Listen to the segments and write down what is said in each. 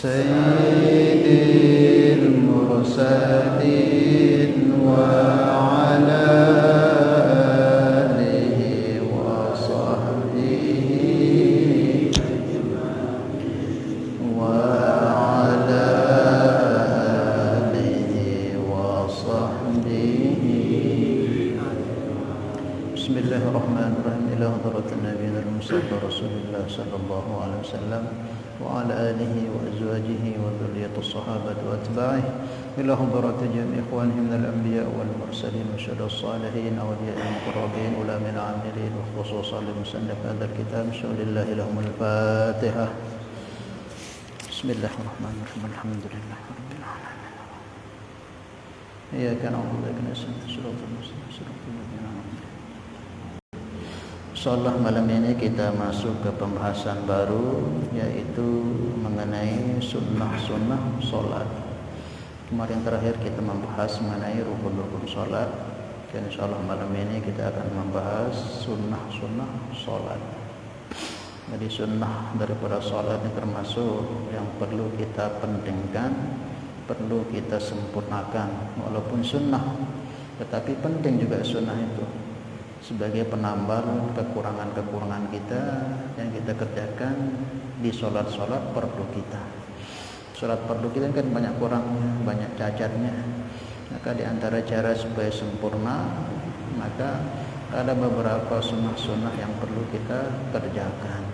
sayyidil mursalin wa ala alihi wa sahbihi wa ala alihi wa sahbihi. Bismillahirrahmanirrahim. Ila hadratin nabiyil mustafa Rasulullah sallallahu alaihi wasallam wa ala alihi wa azwajihi wa dhurriyyatis sahabati wa atba'ihi ila hadratin jami' ikhwanihim minal anbiya wal mursalin wa syuhada's salihin awliya'il muqarrabin ulamin 'amilin wa khususan li musannaf hadzal kitab syuhadillahi lahumul fatihah. Bismillahirrahmanirrahim. Alhamdulillahirabbil alamin. Iyyaka na'budu wa iyyaka nasta'in shiratal mustaqim shiratal ladzina an'amta 'alaihim. Insyaallah malam ini kita masuk ke pembahasan baru, yaitu mengenai sunnah-sunnah sholat. Kemarin terakhir kita membahas mengenai rukun-rukun sholat, dan insyaallah malam ini kita akan membahas sunnah-sunnah sholat. Jadi sunnah daripada sholat ini termasuk yang perlu kita pentingkan, perlu kita sempurnakan. Walaupun sunnah, tetapi penting juga sunnah itu sebagai penambal kekurangan-kekurangan kita yang kita kerjakan di sholat-sholat fardu kita. Sholat fardu kita kan banyak kurangnya, banyak cacatnya. Maka di antara cara supaya sempurna, maka ada beberapa sunnah-sunnah yang perlu kita kerjakan.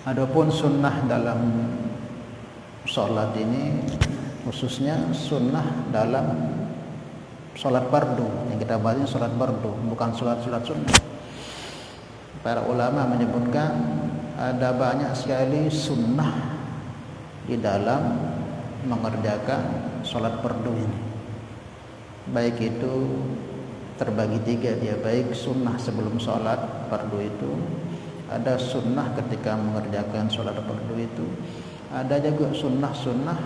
Adapun sunnah dalam sholat ini, khususnya sunnah dalam sholat fardu, yang kita bahas ini sholat fardu, bukan sholat sunnah. Para ulama menyebutkan ada banyak sekali sunnah di dalam mengerjakan sholat fardu ini. Baik itu terbagi tiga dia, baik sunnah sebelum sholat fardu itu, ada sunnah ketika mengerjakan sholat fardu itu, ada juga sunnah-sunnah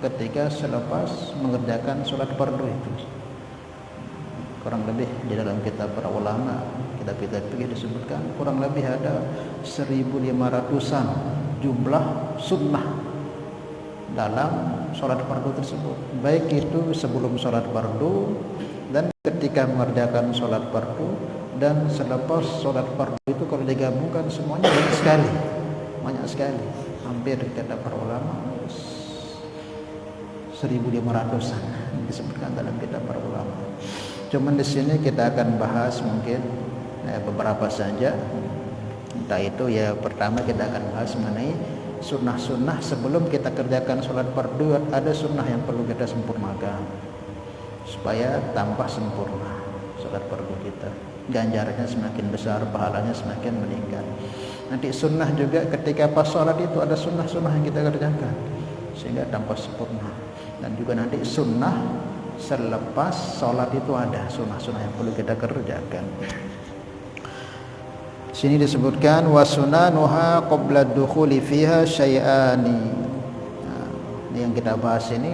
ketika selepas mengerjakan sholat fardu itu. Kurang lebih di dalam kitab para ulama, kitab-kitab fikih disebutkan kurang lebih ada 1.500-an jumlah sunnah dalam sholat fardu tersebut, baik itu sebelum sholat fardu dan ketika mengerjakan sholat fardu dan selepas sholat fardu itu. Kalau digabungkan semuanya banyak sekali, hampir kata para ulama 1.500-an disebutkan dalam kitab para ulama. Cuman di sini kita akan bahas mungkin beberapa saja. Entah itu ya, pertama kita akan bahas mengenai sunnah-sunnah sebelum kita kerjakan sholat fardu. Ada sunnah yang perlu kita sempurnakan supaya tampak sempurna sholat fardu kita, ganjarannya semakin besar, pahalanya semakin meningkat. Nanti sunnah juga ketika pas sholat itu ada sunnah-sunnah yang kita kerjakan sehingga tampak sempurna. Dan juga nanti sunnah selepas sholat itu ada sunnah-sunnah yang perlu kita kerjakan. Sini disebutkan wa sunanuha qabla dukhuli fiha syai'ani. Nah, ini yang kita bahas ini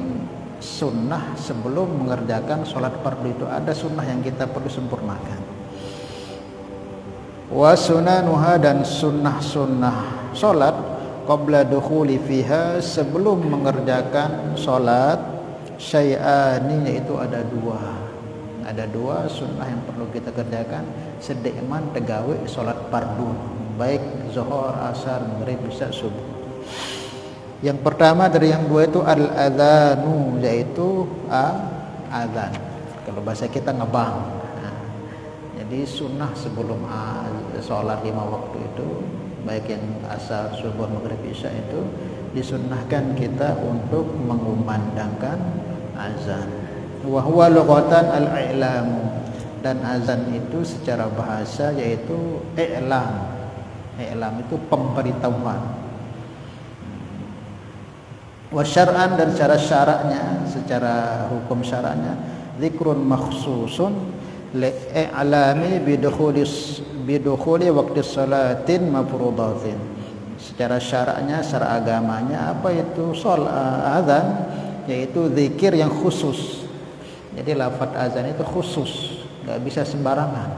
sunnah sebelum mengerjakan sholat fardu itu ada sunnah yang kita perlu sempurnakan. Wa sunanuha, dan sunnah-sunnah sholat qabla dukhuli fiha, sebelum mengerjakan sholat, syai'ani, yaitu ada dua sunnah yang perlu kita kerjakan sedekman tegawe sholat fardu, baik zuhur, asar, maghrib, isya, subuh. Yang pertama dari yang dua itu al-adzanu, yaitu azan. Kalau bahasa kita ngebang. Nah, jadi sunnah sebelum sholat 5 waktu itu, baik yang asar, subuh, maghrib, isya, itu disunnahkan kita untuk mengumandangkan azan. Wa huwa lughatan al-i'lam, dan azan itu secara bahasa yaitu i'lam. I'lam itu pemberitahuan. Wa syar'an, dan secara syaraknya, secara hukum syaraknya, zikrun makhsusun li'a'lami bidukhuli waqti salatin mafrudatin. Secara syaraknya, secara agamanya, apa itu azan, yaitu zikir yang khusus. Jadi lafaz azan itu khusus, nggak bisa sembarangan.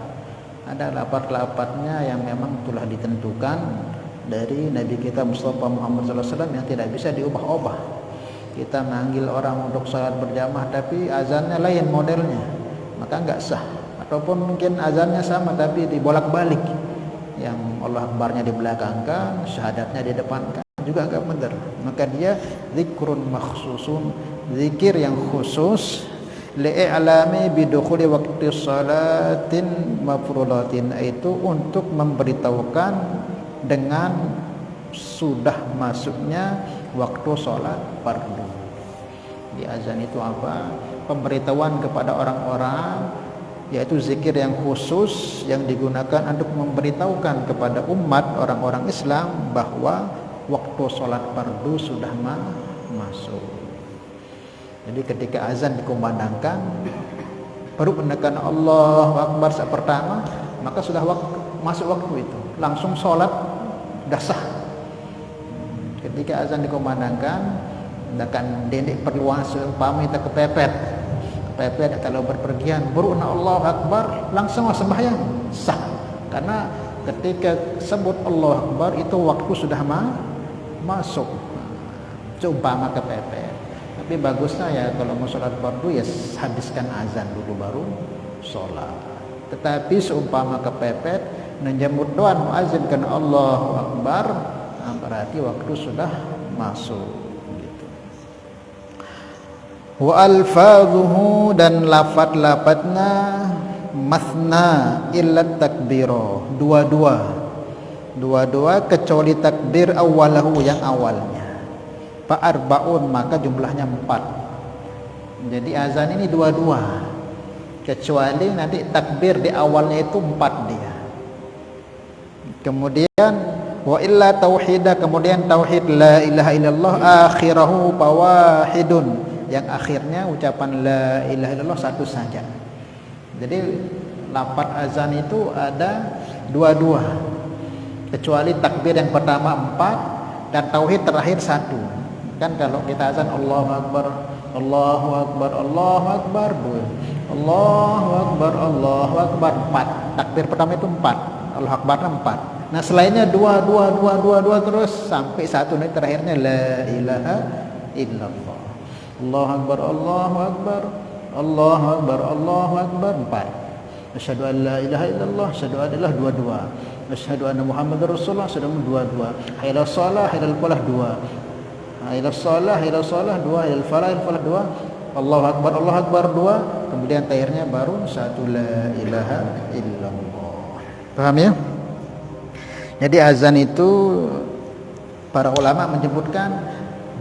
Ada lafaz-lafaznya yang memang telah ditentukan dari Nabi kita Mustafa Muhammad SAW yang tidak bisa diubah-ubah. Kita manggil orang untuk salat berjamaah tapi azannya lain modelnya, maka enggak sah. Ataupun mungkin azannya sama tapi dibolak-balik, yang Allah Akbarnya dibelakangkan, syahadatnya di depankan, juga enggak benar. Maka dia zikrun makhsusun, zikir yang khusus li'ilami bidukhuli waqti salatin mafrudatin, itu untuk memberitahukan dengan sudah masuknya waktu sholat fardu. Di azan itu apa? Pemberitahuan kepada orang-orang, yaitu zikir yang khusus yang digunakan untuk memberitahukan kepada umat orang-orang Islam bahwa waktu sholat fardu sudah masuk. Jadi ketika azan dikumandangkan, baru menekan Allahu Akbar saat pertama, maka sudah masuk waktu itu, langsung sholat dah sah. Ketika azan dikumandangkan, akan dendek perluan seumpama kita kepepet kalau berpergian, baru Allahu Akbar langsung sembahyang sah. Karena ketika sebut Allahu Akbar itu waktu sudah masuk, seumpama kepepet. Tapi bagusnya ya kalau mau sholat fardu ya habiskan azan dulu baru sholat. Tetapi seumpama kepepet menjemput doa muazin karena Allahu Akbar, berarti waktu sudah masuk gitu. Wa alfadhuhu, dan lafaz-lafaznya masna illa takbiro, dua-dua kecuali takbir awalahu, yang awalnya. Fa arbaun, maka jumlahnya 4. Jadi azan ini dua-dua, kecuali nanti takbir di awalnya itu 4 dia. Kemudian wa illa tauhida, kemudian tauhid la ilaha illallah akhirahu fawahidun, yang akhirnya ucapan la ilaha illallah satu saja. Jadi lafaz azan itu ada dua-dua, kecuali takbir yang pertama 4 dan tauhid terakhir 1. Kan kalau kita azan Allahu Akbar, Allahu Akbar, Allahu Akbar 2, Allahu Akbar, Allahu Akbar 4. Takbir pertama itu 4, Allahu Akbar 4. Nah selainnya 2 terus sampai 1 nih terakhirnya la ilaha illallah. Allahu Akbar, Allahu Akbar, Allahu Akbar, Allahu Akbar 4. Asyhadu an la ilaha illallah, asyhadu an la ilaha 22. Asyhadu anna Muhammadar Rasulullah, asyhadu 22. Hayya shalah, hayya falah 2. Hayya shalah, hayya shalah 2, hayya falah 2. Allahu Akbar, Allahu Akbar 2. Kemudian terakhirnya baru 1 la ilaha illallah. Paham ya? Jadi azan itu para ulama menyebutkan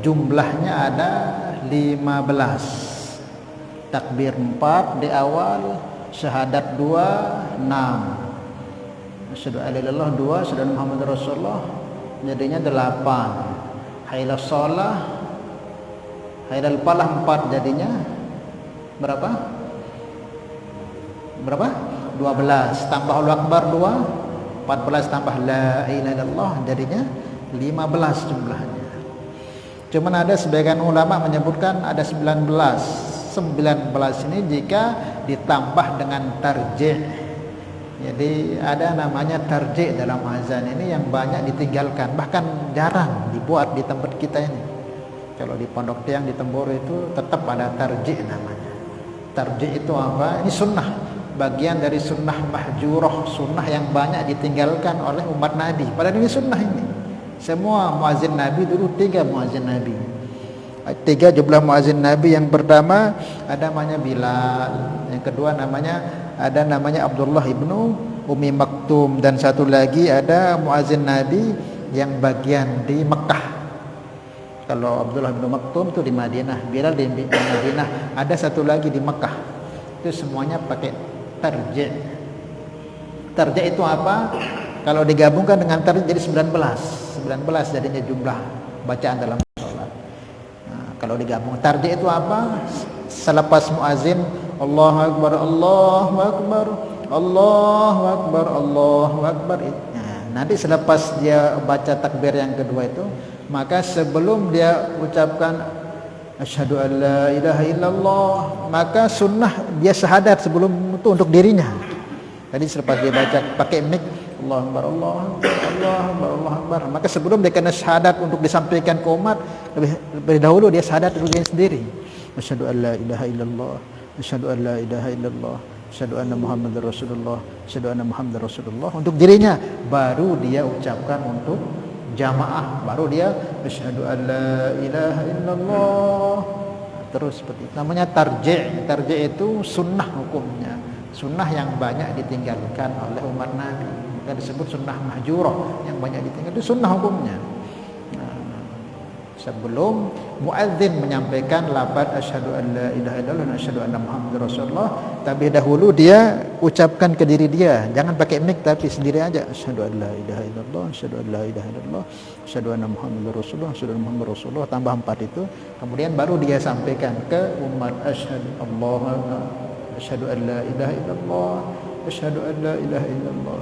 jumlahnya ada 15. Takbir 4 di awal, syahadat 2, 6. Asyhadu an la ilaha illallah 2, asyhadu anna Muhammadar Rasulullah, jadinya 8. Hayya shalah, hayya falah 4, jadinya berapa? 12 tambah Allahu Akbar 2, 14 tambah la ilaha illallah, jadinya 15 jumlahnya. Cuman ada sebagian ulama menyebutkan ada 19 ini jika ditambah dengan tarjih. Jadi ada namanya tarjih dalam azan ini yang banyak ditinggalkan, bahkan jarang dibuat di tempat kita ini. Kalau di Pondok Tiang di Temboro itu tetap ada tarjih namanya. Tarjih itu apa? Ini sunnah, bagian dari sunnah mahjurah, sunnah yang banyak ditinggalkan oleh umat Nabi. Padahal ini sunnah ini. Semua muazin Nabi dulu 3 muazin Nabi. 3 jumlah muazin Nabi. Yang pertama ada namanya Bilal, yang kedua ada namanya Abdullah ibnu Umi Maktum, dan satu lagi ada muazin Nabi yang bagian di Mekah. Kalau Abdullah ibnu Maktum itu di Madinah, Bilal di Madinah, ada satu lagi di Mekah. Itu semuanya pakai tarjih. Tarjih itu apa? Kalau digabungkan dengan tarjih jadi 19 jadinya jumlah bacaan dalam sholat. Nah, kalau digabung tarjih itu apa? Selepas muazin Allahu Akbar, Allahu Akbar, Allahu Akbar, Allahu Akbar. Nah, nanti selepas dia baca takbir yang kedua itu, maka sebelum dia ucapkan asyhadu an la ilaha illallah, maka sunnah dia syahadat sebelum itu untuk dirinya. Tadi selepas dia baca pakai mic Allah Akbar, Allah Akbar, Allah Akbar, Allah Akbar. Maka sebelum dia kena syahadat untuk disampaikan ke umat, lebih dahulu dia syahadat dulu dia sendiri. Asyhadu an la ilaha illallah, asyhadu an la ilaha illallah, asyhadu anna Muhammadar Rasulullah, asyhadu anna Muhammadar Rasulullah. Untuk dirinya baru dia ucapkan untuk jamaah, baru dia asyhadu an la ilaha illallah. Terus seperti itu. Namanya tarji'. Tarji' itu sunnah hukumnya, sunnah yang banyak ditinggalkan oleh umat Nabi, maka disebut sunnah mahjurah, yang banyak ditinggalkan itu sunnah hukumnya. Sebelum muadzin menyampaikan lafaz asyhadu an la ilaha illallah dan asyhadu anna Muhammadar Rasulullah, tapi dahulu dia ucapkan ke diri dia, jangan pakai mic tapi sendiri aja, asyhadu an la ilaha illallah, asyhadu an la ilaha illallah, asyhadu anna Muhammadar Rasulullah, asyhadu anna Muhammadar Rasulullah, tambah 4 itu, kemudian baru dia sampaikan ke umat, asyhadu an la ilaha illallah, asyhadu an la ilaha illallah,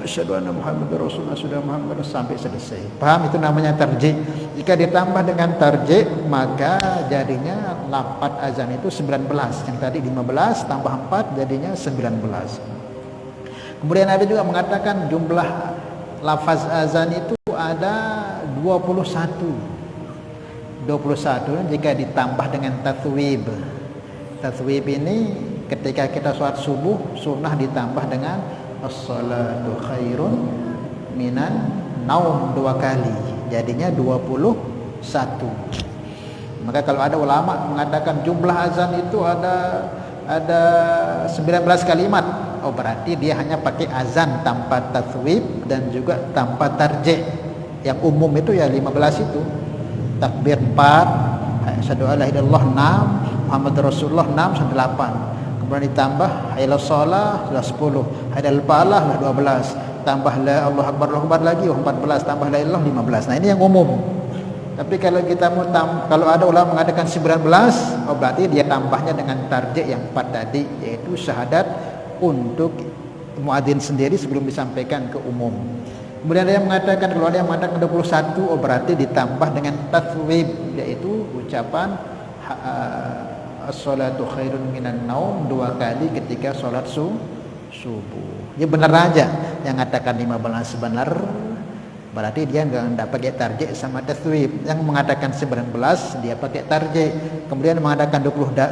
asyhadu anna Muhammadar Rasulullah, asyhadu anna Muhammadar Rasulullah, sampai selesai. Paham? Itu namanya tarji'. Jika ditambah dengan tarji', maka jadinya lafaz azan itu 19. Yang tadi 15 tambah 4 jadinya 19. Kemudian ada juga mengatakan jumlah lafaz azan itu ada 21 jika ditambah dengan tathwib. Tathwib ini ketika kita sholat subuh sunnah ditambah dengan as-salatu khairun minan naum 2 kali, jadinya 21. Maka kalau ada ulama mengatakan jumlah azan itu ada 19 kalimat, oh berarti dia hanya pakai azan tanpa tathwib dan juga tanpa tarji'. Yang umum itu ya 15 itu, takbir 4, asyhadu an la ilaha illallah 6, Muhammad Rasulullah 6 sampai 8. Kemudian ditambah hayya shalah sudah 10, hayya falah sudah 12, tambah la Allah Akbar lagi 14, tambah la ilallah 15. Nah ini yang umum. Tapi kalau kita mau kalau ada ulama mengatakan 19, oh berarti dia tambahnya dengan tarji' yang 4 tadi, yaitu syahadat untuk muadzin sendiri sebelum disampaikan ke umum. Kemudian ada yang mengatakan, kalau ada yang mengatakan 21, oh berarti ditambah dengan tathwib, yaitu ucapan as-salatu khairun minan naum 2 kali ketika sholat subuh. Ya benar aja yang mengatakan 15 benar, berarti dia enggak pakai tarji' sama tathwib. Yang mengatakan 19 dia pakai tarji'. Kemudian mengatakan 21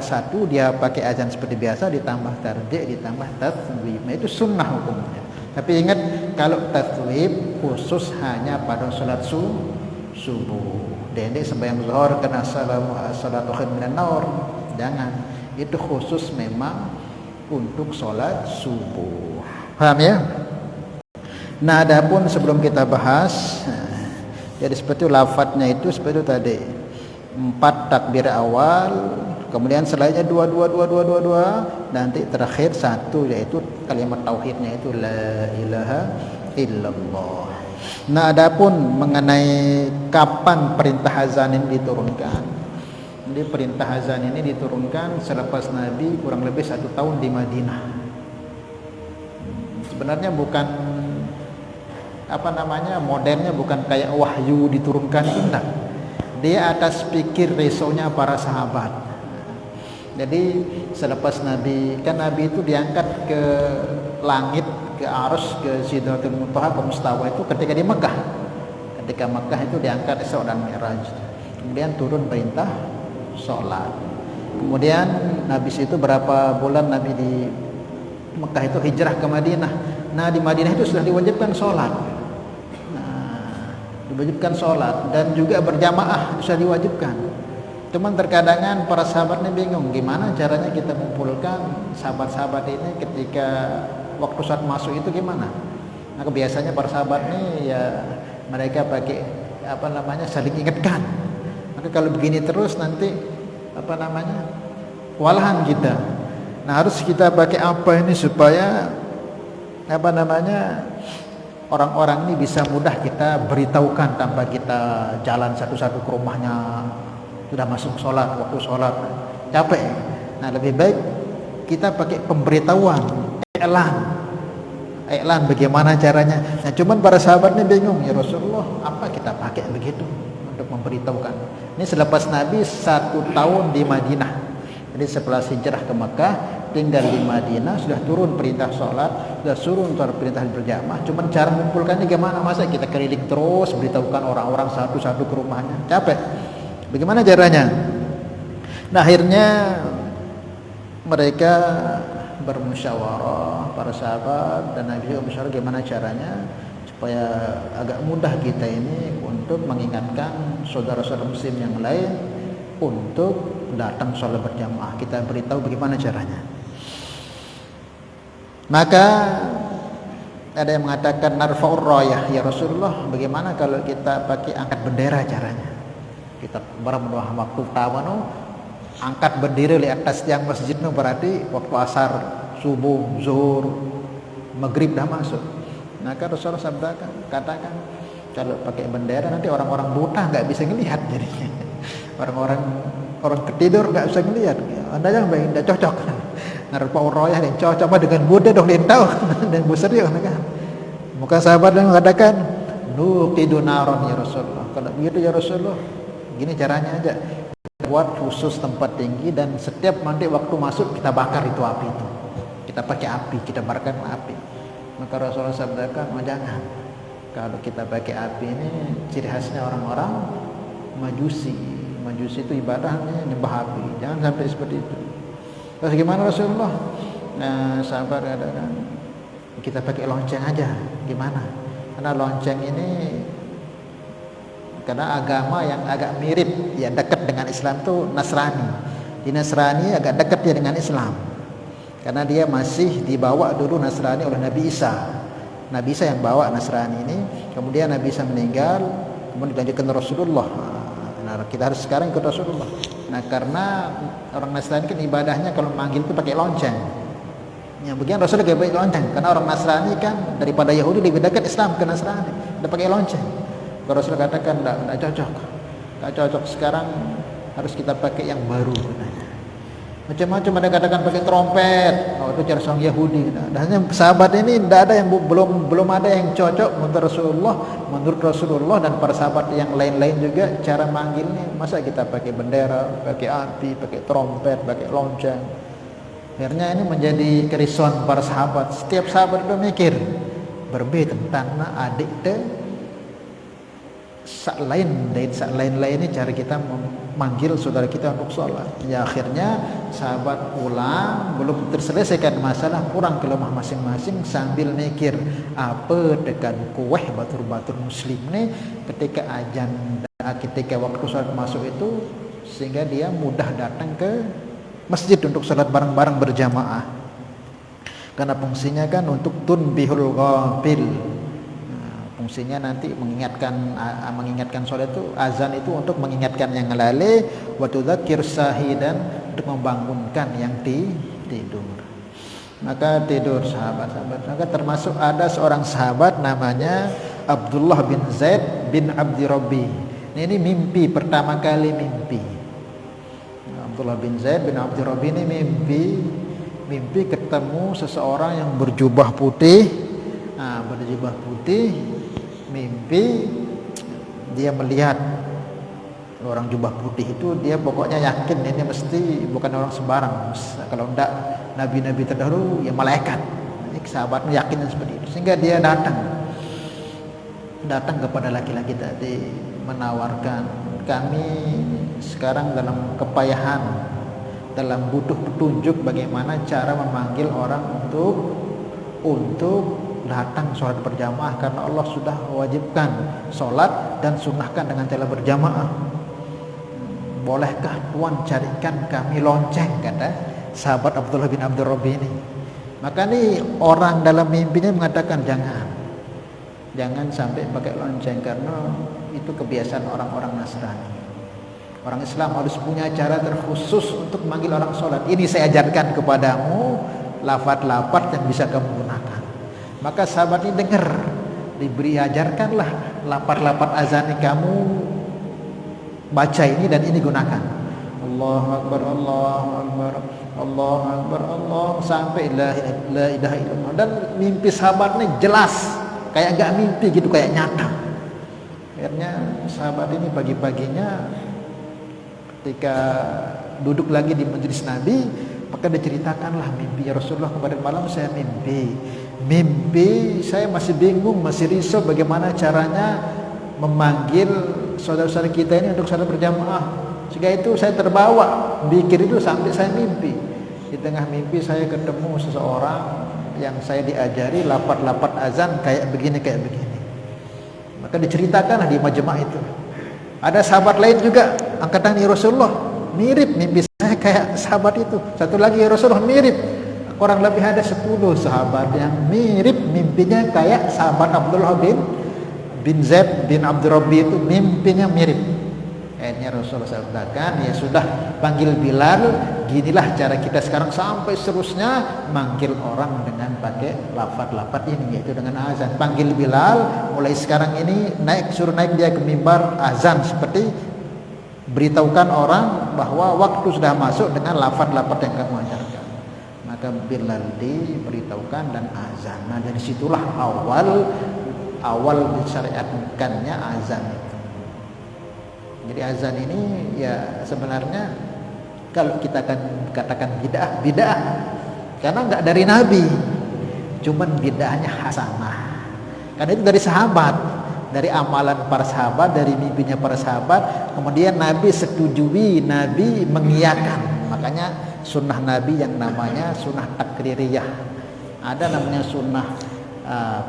dia pakai azan seperti biasa ditambah tarji' ditambah tathwib. Nah itu sunnah hukumnya. Tapi ingat, kalau tathwib khusus hanya pada sholat subuh. Dendek sembahyang zuhur kena salatu khairun minan naum, jangan. Itu khusus memang untuk sholat subuh. Paham ya? Nah, adapun sebelum kita bahas, jadi seperti lafadznya itu seperti itu tadi. 4 takbir awal, kemudian selainnya 2, nanti terakhir 1, yaitu kalimat tauhidnya itu la ilaha illallah. Nah, adapun mengenai kapan perintah azan ini diturunkan. Jadi perintah azan ini diturunkan selepas Nabi kurang lebih 1 tahun di Madinah. Sebenarnya bukan modelnya bukan kayak wahyu diturunkan, enggak. Dia atas pikir resonya para sahabat. Jadi selepas Nabi, kan Nabi itu diangkat ke langit, ke Arsy, ke Sidratul Muntaha, ke Mustawa itu ketika di Mekah. Ketika Mekah itu diangkat Isra dan Mi'raj. Kemudian turun perintah sholat. Kemudian habis itu berapa bulan Nabi di Mekah itu hijrah ke Madinah. Nah di Madinah itu sudah diwajibkan sholat. Diwajibkan sholat dan juga berjamaah sudah diwajibkan. Cuman terkadangan para sahabat ini bingung gimana caranya kita mengumpulkan sahabat-sahabat ini ketika waktu saat masuk itu gimana. Nah biasanya para sahabat ini ya mereka pakai saling ingatkan. Maka kalau begini terus nanti kewalahan kita. Nah harus kita pakai apa ini supaya orang-orang ini bisa mudah kita beritahukan tanpa kita jalan satu-satu ke rumahnya, sudah masuk sholat, waktu sholat, capek. Nah lebih baik kita pakai pemberitahuan, iklan bagaimana caranya. Nah cuman para sahabat ini bingung, ya Rasulullah apa kita pakai begitu untuk memberitahukan. Ini selepas Nabi 1 tahun di Madinah. Jadi setelah hijrah ke Mekah tinggal di Madinah, sudah turun perintah sholat, sudah turun perintah berjamaah. Cuman cara mengumpulkannya gimana? Masa kita keliling terus beritahukan orang-orang satu-satu ke rumahnya, capek. Bagaimana caranya? Nah, akhirnya mereka bermusyawarah, para sahabat dan Nabi juga musyawarah gimana caranya supaya agak mudah kita ini untuk mengingatkan saudara-saudara muslim yang lain untuk datang sholat berjamaah. Kita beritahu bagaimana caranya. Maka ada yang mengatakan narfa'ur rayah, ya Rasulullah, bagaimana kalau kita pakai angkat bendera caranya? Kita barang waktu tawanu angkat bendera di atas tiang masjid itu berarti waktu asar, subuh, zuhur, maghrib dah masuk. Maka Rasulullah katakan kalau pakai bendera nanti orang-orang buta nggak bisa ngelihat jadinya. Orang ketidur nggak bisa ngelihat. Anda yang baik tidak cocok. Narfa'ur rayah yang cocok apa dengan Buddha dong lintau dan busri kan. Maka sahabat yang mengatakan nuqidu naron ya Rasulullah. Kalau begitu ya Rasulullah, gini caranya aja. Buat khusus tempat tinggi dan setiap nanti waktu masuk kita bakar itu api itu. Kita pakai api, kita bakarkan api. Maka Rasulullah sabdakan, oh jangan. Kalau kita pakai api ini ciri khasnya orang-orang Majusi. Majusi itu ibadahnya nyembah api. Jangan sampai seperti itu. Terus gimana Rasulullah? Nah, sahabat katakan kita pakai lonceng aja. Gimana? Karena lonceng ini karena agama yang agak mirip, ya dekat dengan Islam itu Nasrani. Di Nasrani agak dekat ya dengan Islam. Karena dia masih dibawa dulu Nasrani oleh Nabi Isa. Nabi Isa yang bawa Nasrani ini, kemudian Nabi Isa meninggal, kemudian dilanjutkan Rasulullah. Nah, kita harus sekarang ikut Rasulullah. Nah, karena orang Nasrani kan ibadahnya kalau manggil itu pakai lonceng. Ya, begini Rasulullah pakai lonceng, karena orang Nasrani kan daripada Yahudi lebih dekat Islam ke Nasrani, udah pakai lonceng. Kalau Rasulullah katakan tidak cocok. Sekarang harus kita pakai yang baru katanya. Macam-macam ada katakan pakai trompet. Oh, itu cara orang Yahudi. Dan sahabat ini tidak ada yang belum ada yang cocok menurut Rasulullah dan para sahabat yang lain-lain juga cara manggilnya. Masa kita pakai bendera, pakai api, pakai trompet, pakai lonceng. Akhirnya ini menjadi kerisauan para sahabat. Setiap sahabat itu mikir berbeda tentang adik sak lain ini cara kita memanggil saudara kita untuk sholat. Ya akhirnya sahabat pulang belum terselesaikan masalah, pulang ke rumah masing-masing sambil mikir apa tekan kueh batur-batur muslim nih ketika ketika waktu sholat masuk itu, sehingga dia mudah datang ke masjid untuk sholat bareng-bareng berjamaah. Karena fungsinya kan untuk tunbihul ghafil. Fungsinya nanti mengingatkan sholat itu, azan itu untuk mengingatkan yang lalai, wa tudzakir sahidan, untuk membangunkan yang tidur. Maka tidur sahabat-sahabat. Maka termasuk ada seorang sahabat namanya Abdullah bin Zaid bin Abdi Rabbi. Ini mimpi pertama kali mimpi. Abdullah bin Zaid bin Abdi Rabbi ini mimpi ketemu seseorang yang berjubah putih. Berjubah putih. Mimpi dia melihat orang jubah putih itu, dia pokoknya yakin ini mesti bukan orang sembarang. Kalau enggak nabi-nabi terdahulu ya malaikat. Ini sahabatnya yakin seperti itu, sehingga dia datang kepada laki-laki tadi menawarkan, kami sekarang dalam kepayahan, dalam butuh petunjuk bagaimana cara memanggil orang untuk datang sholat berjamaah, karena Allah sudah wajibkan sholat dan sunnahkan dengan cara berjamaah. Bolehkah Tuhan carikan kami lonceng, kata sahabat Abdullah bin Abdi Rabbi ini. Maka ini orang dalam mimpinya mengatakan jangan sampai pakai lonceng, karena itu kebiasaan orang-orang Nasrani. Orang Islam harus punya cara terkhusus untuk memanggil orang sholat. Ini saya ajarkan kepadamu lafaz-lafaz yang bisa kamu gunakan. Maka sahabat ini dengar, diberi ajarkanlah lapar-lapar azan kamu baca ini dan ini gunakan. Allahu Akbar, Allahu Akbar, Allahu Akbar, Allah sampai la ilaha illallah. Dan mimpi sahabat ini jelas, kayak enggak mimpi gitu, kayak nyata. Akhirnya sahabat ini pagi-paginya ketika duduk lagi di majelis Nabi, Maka diceritakanlah mimpi Rasulullah. Kemarin malam saya mimpi saya masih bingung, masih risau bagaimana caranya memanggil saudara-saudara kita ini untuk salat berjamaah. Sehingga itu saya terbawa pikir itu sampai saya mimpi. Di tengah mimpi saya ketemu seseorang yang saya diajari lapat-lapat azan kayak begini. Maka diceritakanlah di majma' itu. Ada sahabat lain juga angkatan Rasulullah, mirip mimpi saya kayak sahabat itu. Satu lagi Rasulullah mirip. Kurang lebih ada 10 sahabat yang mirip mimpinya kayak sahabat Abdullah bin Zaid bin Abdurrabbi itu, mimpinya mirip. Akhirnya Rasulullah sabdakan, ya sudah, panggil Bilal. Ginilah cara kita sekarang sampai seterusnya manggil orang dengan pakai lafaz-lafaz ini, yaitu dengan azan. Panggil Bilal, mulai sekarang ini suruh naik dia ke mimbar azan, seperti beritahukan orang bahwa waktu sudah masuk dengan lafaz-lafaz yang kamu ajarkan. Maka Bilal diberitahukan dan azan. Nah, dari situlah awal disyariatkannya azan itu. Jadi azan ini ya sebenarnya kalau kita akan katakan bid'ah karena enggak dari Nabi, cuman bid'ahnya hasanah. Karena itu dari sahabat, dari amalan para sahabat, dari mimpinya para sahabat, kemudian Nabi setujui, Nabi mengiyakan. Makanya sunnah Nabi yang namanya sunnah takririyah. Ada namanya sunnah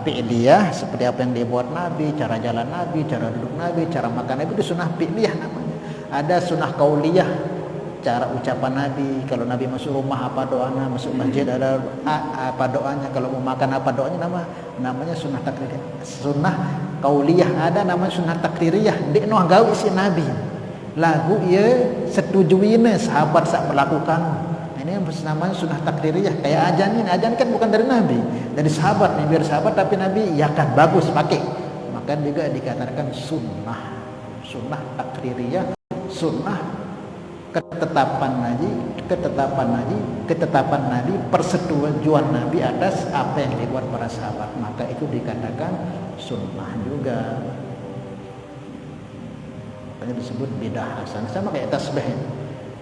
fi'liyah, seperti apa yang dibuat Nabi, cara jalan Nabi, cara duduk Nabi, cara makan Nabi, itu sunnah fi'liyah namanya. Ada sunnah qauliyah, cara ucapan Nabi. Kalau Nabi masuk rumah apa doanya, masuk masjid ada apa doanya, kalau mau makan apa doanya, namanya sunnah takririyah. Sunnah qauliyah ada namanya sunnah takririyah. Dek noh gawe si Nabi. Lagu ia setujuine sahabat sak melakukan. Ini yang namanya sunnah takririyah. Kayak azan ini, azan kan bukan dari Nabi, dari sahabat nih, biar sahabat, tapi Nabi ya kan bagus pakai. Maka juga dikatakan sunnah takririyah, sunnah ketetapan Nabi, persetujuan Nabi atas apa yang dibuat para sahabat. Maka itu dikatakan sunnah juga. Makanya disebut bidah hasan. Sama kayak tasbih.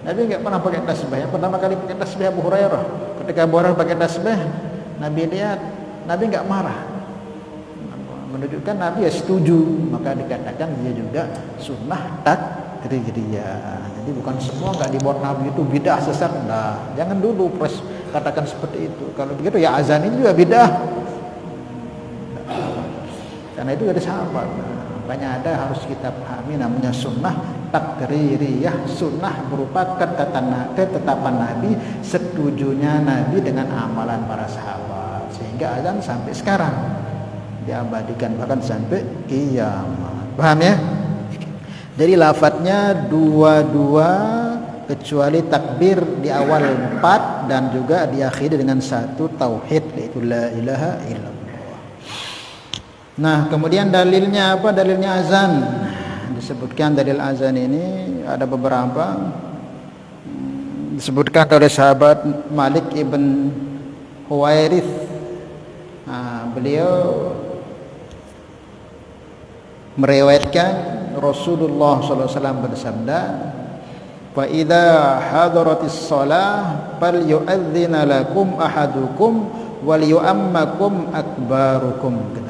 Nabi enggak pernah pakai tasbih. Yang pertama kali pakai tasbih Abu Hurairah. Ketika Abu Hurairah pakai tasbih, Nabi lihat, Nabi enggak marah. Menunjukkan Nabi ya setuju. Maka dikatakan dia juga sunnah takririyah. Jadi bukan semua enggak dibuat Nabi itu bidah sesat. Nah, jangan dulu katakan seperti itu. Kalau begitu ya azan ini juga bidah. Karena itu dari sahabat. Makanya harus kita pahami namanya sunnah takririyah. Sunnah merupakan ketetapan Nabi, setujunya Nabi dengan amalan para sahabat, sehingga azan sampai sekarang diabadikan bahkan sampai kiamat. Paham ya? Jadi lafadznya dua-dua kecuali takbir di awal 4 dan juga diakhiri dengan 1 tauhid, yaitu la ilaha illallah. Nah, kemudian dalilnya apa? Dalilnya azan. Disebutkan dalil azan ini ada beberapa. Disebutkan oleh sahabat Malik ibn Huwairith. Beliau meriwayatkan Rasulullah SAW bersabda, "Fa idza hadaratis shalah falyu'adzina lakum ahadukum wal yu'ammakum akbarukum."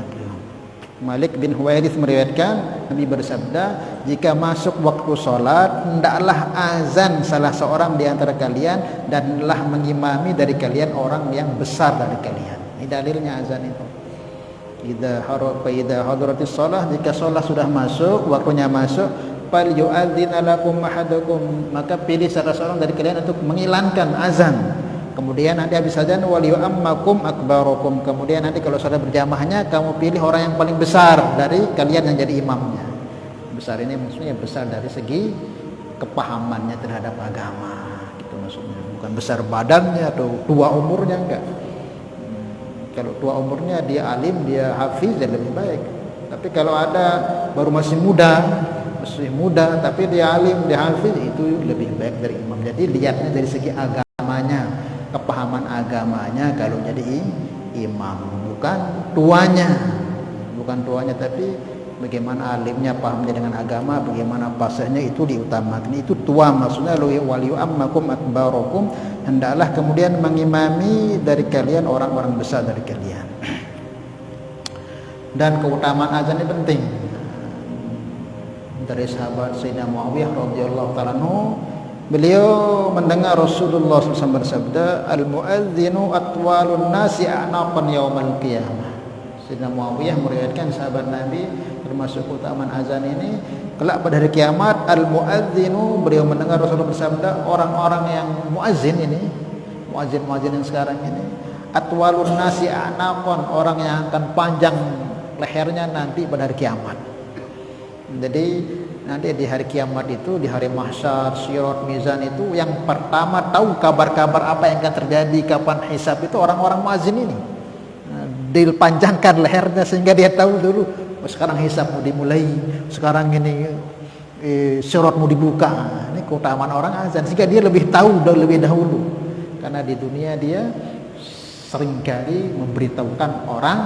Malik bin Huwairith meriwayatkan Nabi bersabda, jika masuk waktu sholat hendaklah azan salah seorang di antara kalian dan hendaklah mengimami dari kalian orang yang besar dari kalian. Ini dalilnya azan itu. Idza hadaratis shalah, jika sholat sudah masuk, waktunya masuk, fal yu'adzina lakum ahadukum, maka pilih salah seorang dari kalian untuk mengilankan azan. Kemudian nanti habis azan wal yu'ammakum akbarukum, kemudian nanti kalau salat berjamaahnya kamu pilih orang yang paling besar dari kalian yang jadi imamnya. Besar ini maksudnya besar dari segi kepahamannya terhadap agama, gitu maksudnya. Bukan besar badannya atau tua umurnya, enggak. Kalau tua umurnya dia alim, dia hafiz, dia lebih baik. Tapi kalau ada baru masih muda tapi dia alim, dia hafiz, itu lebih baik dari imam. Jadi lihatnya dari segi agamanya, kepahaman agamanya kalau jadi imam, bukan tuanya tapi bagaimana alimnya pahamnya dengan agama, bagaimana fasihnya itu diutamakan. Itu tua maksudnya waliyu ammakum akbarukum, hendaklah kemudian mengimami dari kalian orang-orang besar dari kalian. Dan keutamaan azan ini penting. Dari sahabat Sayyidina Muawiyah radhiyallahu ta'ala anhu, beliau mendengar Rasulullah SAW bersabda, al-muadzinu atwalun nasi a'naqan yaumal qiyamah. Sayyidina Muawiyah meriwayatkan sahabat Nabi, termasuk keutamaan azan ini, kelak pada hari kiamat, al-muadzinu, beliau mendengar Rasulullah bersabda, orang-orang yang muazzin ini, muazzin yang sekarang ini, atwalun nasi a'naqan, orang yang akan panjang lehernya nanti pada hari kiamat. Jadi nanti di hari kiamat itu, di hari mahsyar, sirat, mizan itu, yang pertama tahu kabar-kabar apa yang akan terjadi, kapan hisab itu orang-orang muazzin ini. Dipanjangkan lehernya sehingga dia tahu dulu, sekarang hisab mau dimulai, sekarang ini sirat mau dibuka. Ini keutamaan orang azan, sehingga dia lebih tahu lebih dahulu. Karena di dunia dia seringkali memberitahukan orang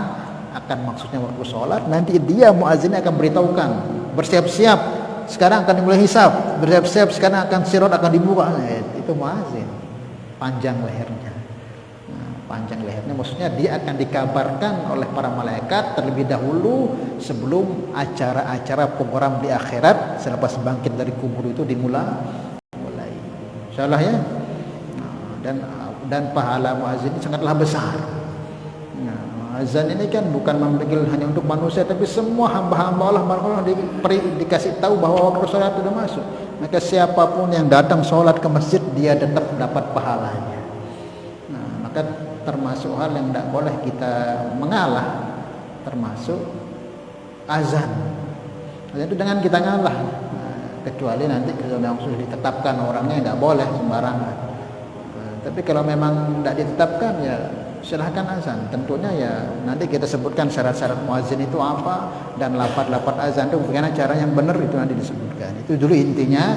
akan maksudnya waktu sholat, nanti dia muazzinnya akan beritahukan, bersiap-siap sekarang akan dimulai hisab, bersiap-siap sekarang akan sirat akan dibuka. Itu muazzin, panjang lehernya. Panjang lehernya maksudnya dia akan dikabarkan oleh para malaikat terlebih dahulu sebelum acara-acara program di akhirat selepas bangkit dari kubur itu dimulai. Insyaallah ya. Dan pahala muazzin ini sangatlah besar. Azan ini kan bukan memanggil hanya untuk manusia, tapi semua hamba-hamba Allah dikasih tahu bahwa waktu sholat sudah masuk. Maka siapapun yang datang sholat ke masjid, dia tetap dapat pahalanya. Maka termasuk hal yang tidak boleh kita mengalah, termasuk azan. Azan itu dengan kita ngalah, kecuali nanti kalau memang sudah ditetapkan orangnya, tidak boleh sembarangan. Tapi kalau memang tidak ditetapkan, ya silahkan azan. Tentunya ya nanti kita sebutkan syarat-syarat muazzin itu apa, dan lafaz-lafaz azan itu bagaimana cara yang benar itu nanti disebutkan. Itu dulu intinya.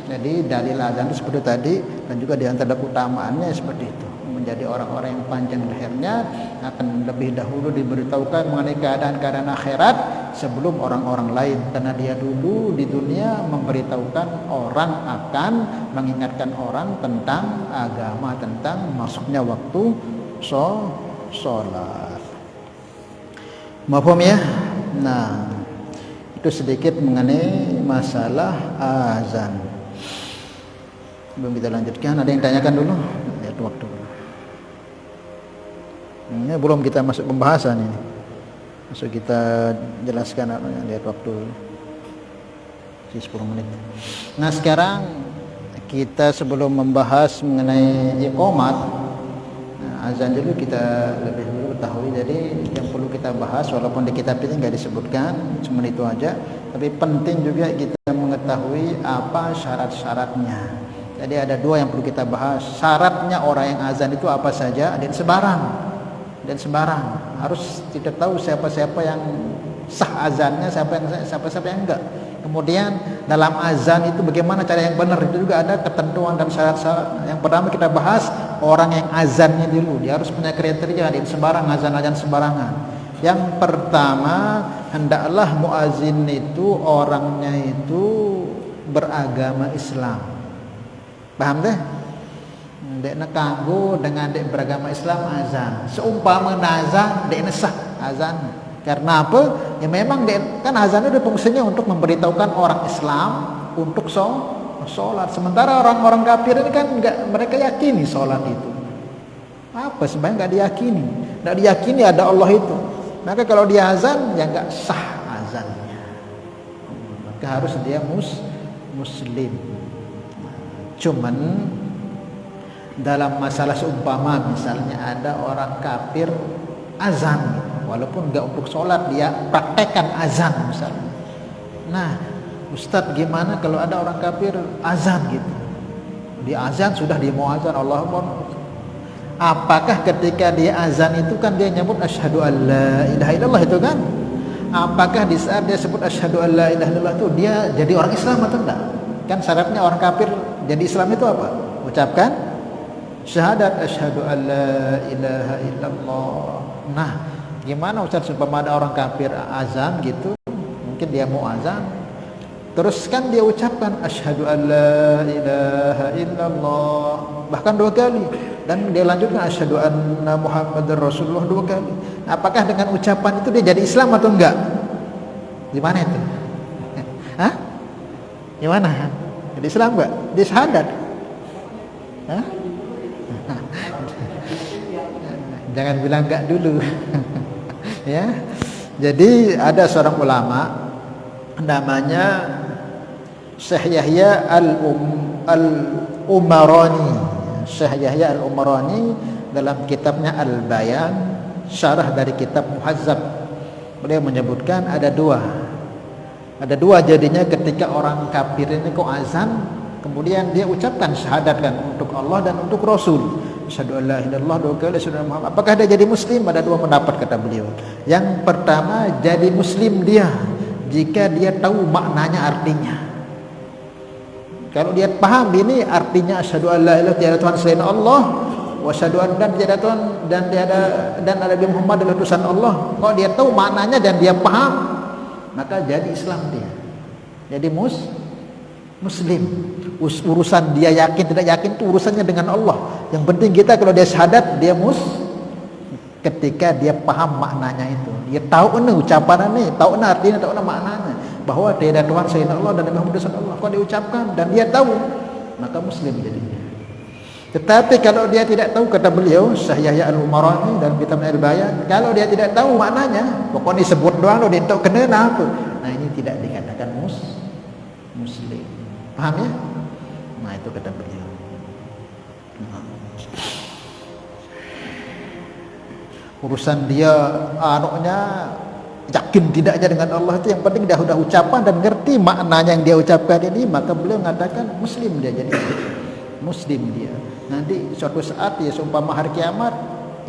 Jadi dalil azan itu seperti tadi, dan juga di antara keutamaannya seperti itu. Menjadi orang-orang yang panjang lehernya akan lebih dahulu diberitahukan mengenai keadaan-keadaan akhirat sebelum orang-orang lain, karena dia dulu di dunia memberitahukan orang, akan mengingatkan orang tentang agama, tentang masuknya waktu sholat. Mafhum ya? Nah, itu sedikit mengenai masalah azan. Belum kita lanjutkan, ada yang tanyakan dulu? Lihat waktu. Ini belum kita masuk pembahasan ini. Masuk kita jelaskan apa, lihat waktu. 10 menit. Nah, sekarang kita sebelum membahas mengenai iqamat, azan dulu kita lebih dulu ketahui. Jadi yang perlu kita bahas, walaupun di kitab ini nggak disebutkan, cuma itu aja, tapi penting juga kita mengetahui apa syarat-syaratnya. Jadi ada dua yang perlu kita bahas. Syaratnya orang yang azan itu apa saja, dan sembarang harus kita tahu siapa-siapa yang sah azannya, siapa-siapa yang enggak. Kemudian dalam azan itu bagaimana cara yang benar, itu juga ada ketentuan dan syarat-syarat. Yang pertama kita bahas orang yang azannya dulu, dia harus punya kriteria, dia sembarang azan sembarangan. Yang pertama, hendaklah muazin itu orangnya itu beragama Islam. Paham deh? Dek nak kanggo dengan dek beragama Islam azan. Seumpama azan dek sah azan. Karena apa? Ya memang dek kan azan itu fungsinya untuk memberitahukan orang Islam untuk sholat. Sementara orang-orang kafir ini kan enggak, mereka yakini sholat itu. Apa sebenarnya enggak diyakini? Enggak diyakini ada Allah itu. Maka kalau dia azan ya enggak sah azannya. Maka harus dia muslim. Cuman dalam masalah seumpama misalnya ada orang kafir azan, walaupun enggak untuk sholat, dia praktekkan azan misalnya. Nah, Ustadz gimana kalau ada orang kafir azan gitu? Di azan sudah dia mau azan Allah Akbar. Apakah ketika dia azan itu kan dia nyebut asyhadu alla ilaha illallah itu kan? Apakah di saat dia sebut asyhadu alla ilaha illallah itu dia jadi orang Islam atau enggak? Kan syaratnya orang kafir jadi Islam itu apa? Ucapkan syahadat asyhadu alla ilaha illallah. Nah, gimana Ustaz supaya ada orang kafir azan gitu, mungkin dia mau azan, terus kan dia ucapkan asyhadu an la ilaha illallah bahkan 2 kali, dan dia lanjutkan asyhadu anna muhammadar rasulullah 2 kali. Apakah dengan ucapan itu dia jadi Islam atau enggak? Gimana itu? Hah? Gimana? Jadi Islam enggak? Dia syahadat? Hah? Jangan bilang enggak dulu. Ya. Jadi ada seorang ulama namanya Syekh Yahya Al-Umarani. Syekh Yahya Al-Umarani dalam kitabnya Al-Bayan, syarah dari kitab Muhazzab, beliau menyebutkan ada dua jadinya ketika orang kafir ini kok azan, kemudian dia ucapkan syahadat kan untuk Allah dan untuk Rasul, asyhadu an la ilaha illallah 2 kali, asyhadu anna Muhammad. Apakah dia jadi muslim? Ada 2 pendapat kata beliau. Yang pertama, jadi muslim dia jika dia tahu maknanya, artinya. Kalau dia paham ini artinya asyhadu an la ilaha illallah, tiada Tuhan selain Allah, wa asyhadu anna tiada Tuhan dan Nabi Muhammad adalah utusan Allah. Kalau dia tahu maknanya dan dia paham, maka jadi Islam dia. Jadi muslim. Urusan dia yakin tidak yakin itu urusannya dengan Allah. Yang penting kita kalau dia syahadat, dia ketika dia paham maknanya itu. Dia tahu ucapan ini, tahu artinya, tahu maknanya, bahwa tiada Tuhan selain Allah dan Nabi Muhammad sallallahu alaihi wasallam. Kalau dia ucapkan dan dia tahu, maka muslim jadinya. Tetapi kalau dia tidak tahu, kata beliau Syekh Yahya Al-Umarani dalam kitab Al-Bayan, kalau dia tidak tahu maknanya, pokoknya disebut doang lo dia tak kena apa. Nah, ini tidak dikatakan muslim. Paham ya? Nah, itu kata beliau. Urusan dia anaknya yakin tidaknya dengan Allah itu, yang penting dah ucapan dan ngerti maknanya yang dia ucapkan ini, maka beliau mengatakan muslim dia, jadi muslim dia. Nanti suatu saat ya seumpama hari kiamat,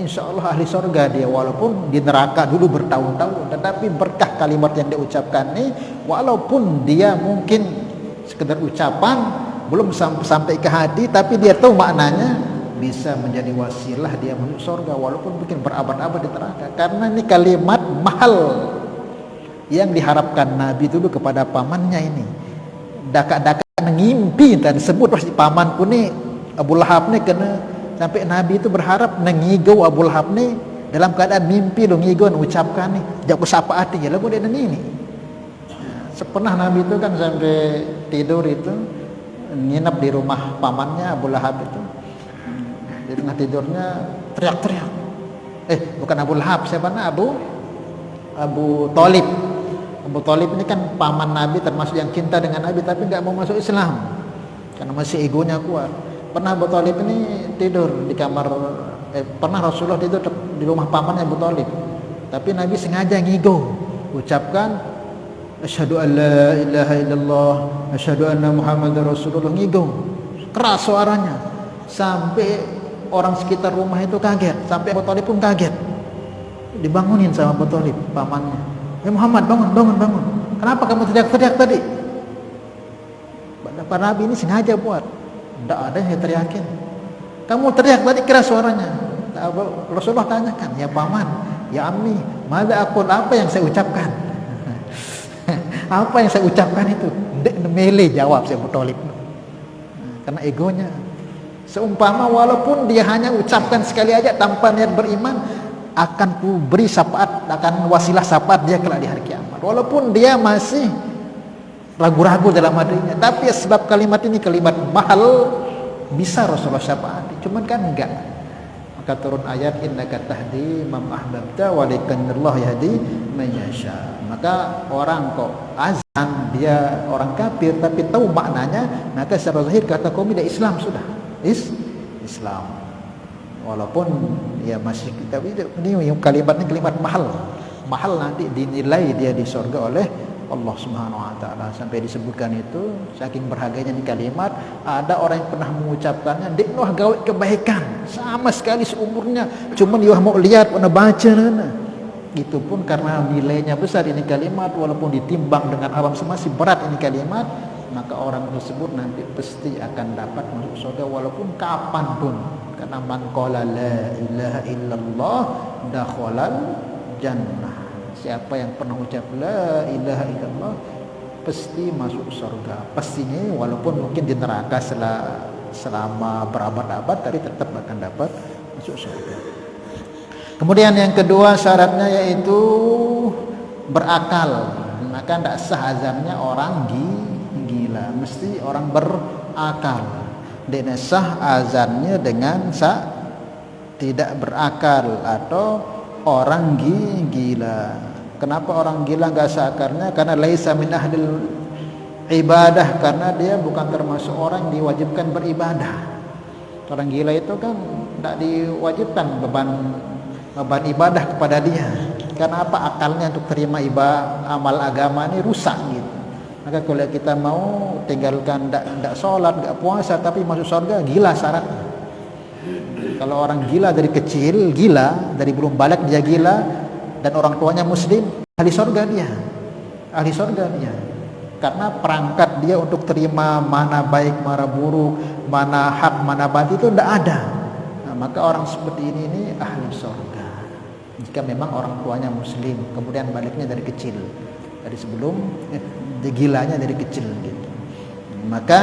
insya Allah ahli surga dia, walaupun di neraka dulu bertahun-tahun, tetapi berkah kalimat yang dia ucapkan ini, walaupun dia mungkin sekedar ucapan belum sampai ke hati, tapi dia tahu maknanya, bisa menjadi wasilah dia masuk surga walaupun mungkin berabad-abad di neraka. Karena ini kalimat mahal yang diharapkan Nabi dulu kepada pamannya ini. Daka-daka ngimpi dan sebut pasti pamanku nih Abu Lahab nih kena, sampai Nabi itu berharap nengigau Abu Lahab nih dalam keadaan mimpi lo ngigau ucapkan nih jak sapa hati ya lagu dia ini. Sepernah Nabi itu kan sampai tidur itu nginap di rumah pamannya Abu Lahab itu. Di tengah tidurnya teriak-teriak. Bukan Abu Lahab, siapa Abu Thalib. Abu Thalib ini kan paman Nabi, termasuk yang cinta dengan Nabi tapi enggak mau masuk Islam karena masih egonya kuat. Pernah Abu Thalib ini tidur di kamar, pernah Rasulullah tidur di rumah pamannya Abu Thalib, tapi Nabi sengaja ngigau, ucapkan asyhadu an la ilaha illallah, asyhadu anna muhammadar rasulullah, ngigau keras suaranya sampai orang sekitar rumah itu kaget, sampai Abu Thalib pun kaget. Dibangunin sama Abu Thalib pamannya, Muhammad bangun. Kenapa kamu teriak-teriak tadi? Para Nabi ini sengaja buat, tidak ada yang teriakin. Kamu teriak tadi keras suaranya. Rasulullah tanyakan, ya paman, ya ammi, mada aqul, apa yang saya ucapkan? Apa yang saya ucapkan itu? Mele jawab si Abu Thalib, karena egonya. Seumpama walaupun dia hanya ucapkan sekali aja tanpa niat beriman, akan ku beri syafaat, akan wasilah syafaat dia kelak di hari kiamat. Walaupun dia masih ragu-ragu dalam hatinya, tapi sebab kalimat ini kalimat mahal, bisa Rasulullah syafaat. Cuman kan enggak. Maka turun ayat innaka tahdi man ahbabta walakinnallahu yahdi man yasha. Maka orang kok azan dia orang kafir tapi tahu maknanya, maka secara zahir kata kaum dia Islam sudah. Islam. Walaupun ya masih kita ini kalimatnya kalimat mahal nanti dinilai dia di surga oleh Allah Subhanahu wa taala. Sampai disebutkan itu saking berharganya ini kalimat, ada orang yang pernah mengucapkannya dik noh gawe kebaikan sama sekali seumurnya, cuman dia mau lihat pernah baca nana. Itu pun karena nilainya besar ini kalimat, walaupun ditimbang dengan alam semesta berat ini kalimat, maka orang tersebut nanti pasti akan dapat masuk surga walaupun kapanpun. Karena man qala la ilaha illallah dakhalal jannah. siapa yang pernah ucap la ilaha illallah pasti masuk surga. Pastinya walaupun mungkin di neraka selama berabad-abad, tapi tetap akan dapat masuk surga. Kemudian yang kedua syaratnya yaitu berakal. Maka tidak sah azannya orang gila, mesti orang berakal. Tidak sah azannya dengan tidak berakal atau orang gila. Kenapa orang gila nggak sah? Karena laisa min ahlil ibadah, karena dia bukan termasuk orang yang diwajibkan beribadah. Orang gila itu kan tidak diwajibkan beban ibadah kepada dia. Karena apa? Akalnya untuk terima amal agama ini rusak gitu. Maka kalau kita mau tinggalkan tidak sholat, tidak puasa, tapi masuk surga, gila syaratnya. Kalau orang gila dari kecil, gila dari belum balik dia gila, dan orang tuanya muslim, ahli surga dia, ahli surga dia. Karena perangkat dia untuk terima mana baik, mana buruk, mana hak, mana batil itu tidak ada. Nah, maka orang seperti ini ahli surga. Jika memang orang tuanya muslim, kemudian baliknya dari kecil, dari sebelum dia gilanya dari kecil gitu. Maka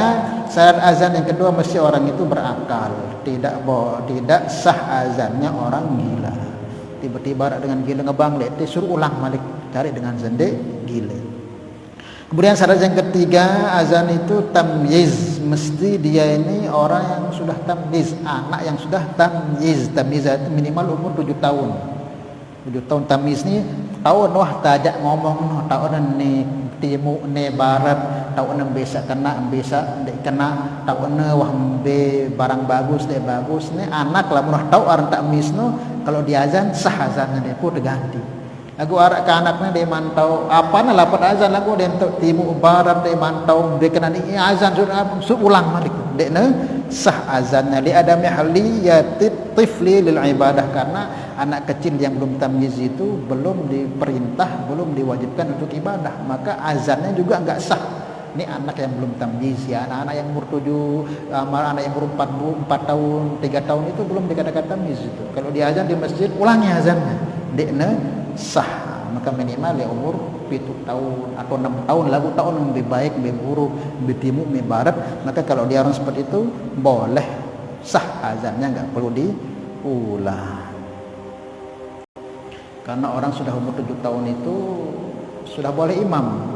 syarat azan yang kedua mesti orang itu berakal. Tidak sah azannya orang gila. Tiba-tiba dengan gila ngebanglet, disuruh ulang balik, cari dengan zende gila. Kemudian syarat yang ketiga, azan itu tamyiz. Mesti dia ini orang yang sudah tamyiz, anak yang sudah tamyiz. Tamyiz itu minimal umur 7 tahun. 7 tahun tamyiz ni tahu wah tajak ngomong, tahu ni timur ni barat, tahu ni bisa kena tahu ni wah be barang bagus deh bagus ni anak lah munah tahu orang tamyiz no, kalau dia azan sah azannya dia pun diganti. Lagu arak ke anaknya dia mantau apa na lapat azan lagu dia timur barat dia mantau dia kena ni azan sudah ulang balik dia ne sah azannya li adami haliyatit tifli lil ibadah, karena anak kecil yang belum tamyiz itu belum diperintah, belum diwajibkan untuk ibadah, maka azannya juga enggak sah. Ini anak yang belum tamyiz ya, anak-anak yang umur 7, anak yang umur 4 tahun, 3 tahun itu belum dikatakan tamyiz itu. Kalau dia azan di masjid ulangi azannya. Dekne sah, maka minimal ya umur 7 tahun atau 6 tahun, lagu tahun lebih baik, lebih buruk, lebih timur, lebih barat. Maka kalau dia orang seperti itu boleh sah azannya, enggak perlu diulang. Karena orang sudah umur 7 tahun itu sudah boleh imam.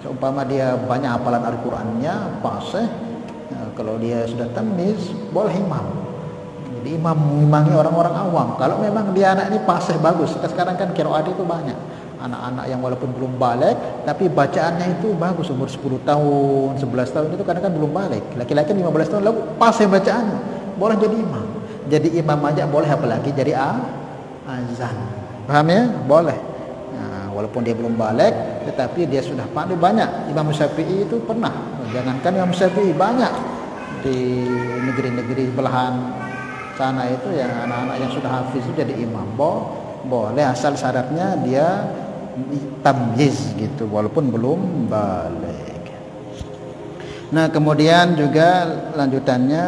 Seumpama dia banyak hafalan Al-Qur'annya, fasih. Nah, kalau dia sudah tamyiz, boleh imam. Jadi imam mengimangi orang-orang awam. Kalau memang dia anak ini fasih bagus. Sekarang kan qiraat itu banyak. Anak-anak yang walaupun belum balik tapi bacaannya itu bagus, umur 10 tahun, 11 tahun itu kadang-kadang belum balik. Laki-laki 15 tahun lalu fasih bacaannya, boleh jadi imam. Jadi imam aja boleh, apalagi jadi azan. Paham ya? Boleh. Nah, walaupun dia belum balik tetapi dia sudah pandai. Banyak Imam Syafi'i itu pernah, jangankan Imam Syafi'i, banyak di negeri-negeri belahan sana itu yang anak-anak yang sudah hafiz itu jadi imam. Boleh asal syaratnya dia tamyiz gitu walaupun belum balik. Nah, kemudian juga lanjutannya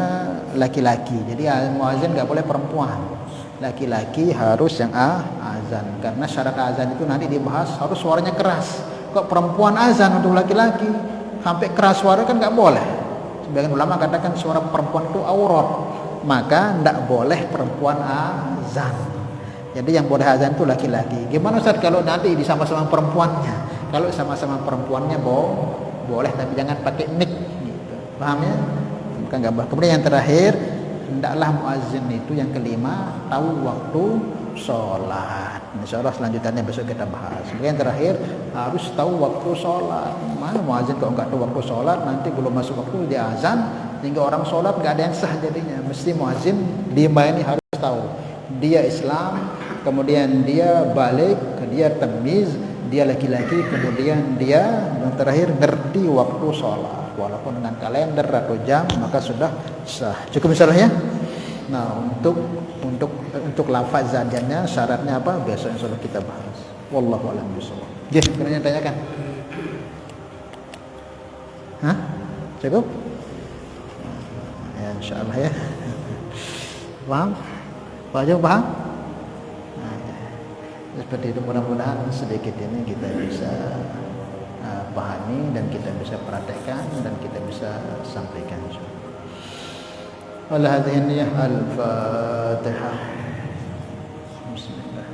laki-laki. Jadi muazin enggak boleh perempuan. Laki-laki harus yang azan, karena syarat azan itu nanti dibahas harus suaranya keras. Kok perempuan azan untuk laki-laki sampai keras suara kan enggak boleh. Sebagian ulama katakan suara perempuan itu aurat, maka enggak boleh perempuan azan. Jadi yang boleh azan itu laki-laki. Gimana Ustaz kalau nanti sama-sama perempuannya? Kalau sama-sama perempuannya boleh, tapi jangan pakai mic gitu. Paham ya? Bukan enggak boleh. Kemudian yang terakhir, hendaklah muazzin itu yang kelima tahu waktu sholat. Insyaallah selanjutnya besok kita bahas. Kemudian yang terakhir harus tahu waktu sholat. Mana muazzin kalau enggak tahu waktu sholat, nanti belum masuk waktu dia azan, sehingga orang sholat enggak ada yang sah jadinya. Mesti muazzin 5 ini harus tahu. Dia Islam, kemudian dia balik, dia tamyiz, dia laki-laki, kemudian dia yang terakhir ngerti waktu sholat. Walaupun dengan kalender atau jam maka sudah sah. Cukup misalnya. Nah, untuk lafaz azannya syaratnya apa? Besok insyaallah kita bahas. Wallahu a'lam bishawab. Nggih, kena tanyakan. Hah? Cukup? Ya, insyaallah ya. Paham? Paham? Paham? Seperti itu, mudah-mudahan sedikit ini kita bisa pahami dan kita bisa praktekkan dan kita bisa sampaikan. Wala hadhihi niyyah al-Fatihah. Bismillah.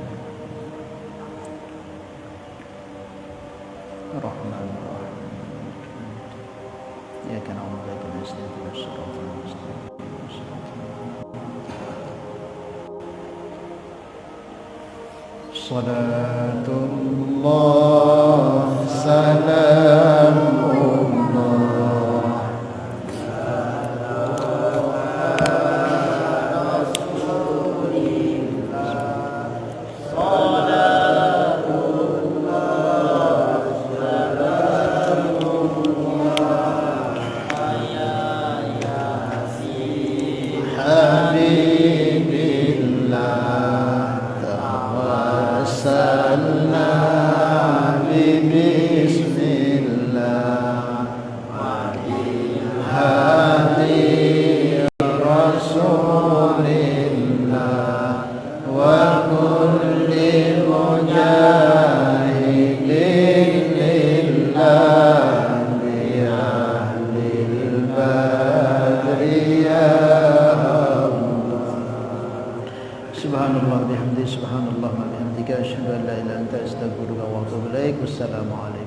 Ar-Rahmanir-Rahim. Ya kana wa la Salatullah salamullah Subhanallah bihamdi subhanallah wa bihamdika asyhadu an la ilaha illa anta astaghfiruka wa atubu ilaik. Wassalamu alaikum.